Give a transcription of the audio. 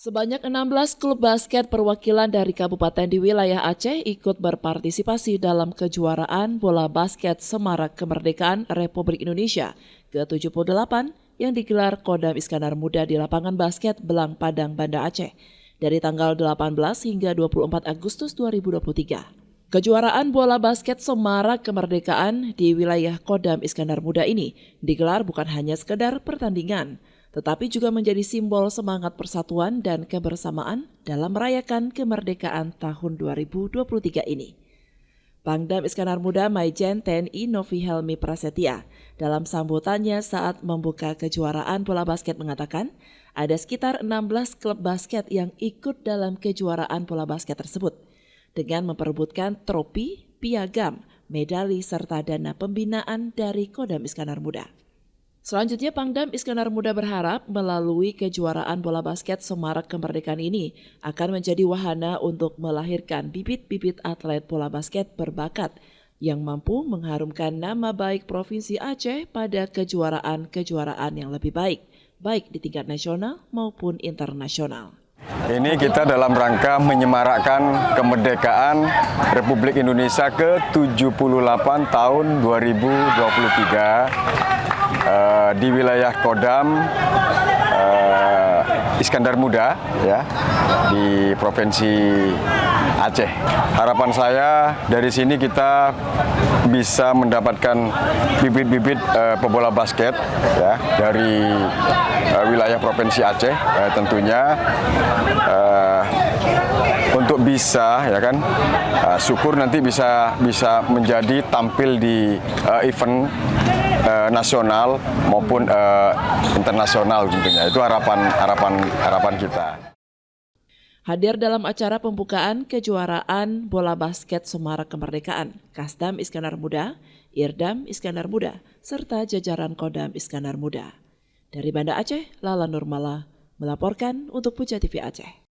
Sebanyak 16 klub basket perwakilan dari kabupaten di wilayah Aceh ikut berpartisipasi dalam kejuaraan bola basket Semarak Kemerdekaan Republik Indonesia ke-78 yang digelar Kodam Iskandar Muda di lapangan basket Belang Padang, Banda Aceh dari tanggal 18 hingga 24 Agustus 2023. Kejuaraan bola basket Semarak Kemerdekaan di wilayah Kodam Iskandar Muda ini digelar bukan hanya sekedar pertandingan, tetapi juga menjadi simbol semangat persatuan dan kebersamaan dalam merayakan kemerdekaan tahun 2023 ini. Pangdam Iskandar Muda Maijen TNI Novi Helmi Prasetya dalam sambutannya saat membuka kejuaraan bola basket mengatakan ada sekitar 16 klub basket yang ikut dalam kejuaraan bola basket tersebut dengan memperebutkan tropi, piagam, medali serta dana pembinaan dari Kodam Iskandar Muda. Selanjutnya, Pangdam Iskandar Muda berharap melalui kejuaraan bola basket Semarak Kemerdekaan ini akan menjadi wahana untuk melahirkan bibit-bibit atlet bola basket berbakat yang mampu mengharumkan nama baik Provinsi Aceh pada kejuaraan-kejuaraan yang lebih baik, baik di tingkat nasional maupun internasional. Ini kita dalam rangka menyemarakkan kemerdekaan Republik Indonesia ke-78 tahun 2023. Di wilayah Kodam Iskandar Muda ya di Provinsi Aceh. Harapan saya dari sini kita bisa mendapatkan bibit-bibit pebola basket ya dari wilayah Provinsi Aceh tentunya untuk bisa ya kan syukur nanti bisa menjadi tampil di event nasional maupun internasional tentunya. Itu harapan kita. Hadir dalam acara pembukaan kejuaraan bola basket Semarak Kemerdekaan, Kasdam Iskandar Muda, Irdam Iskandar Muda, serta jajaran Kodam Iskandar Muda. Dari Banda Aceh, Lala Nurmala melaporkan untuk Puja TV Aceh.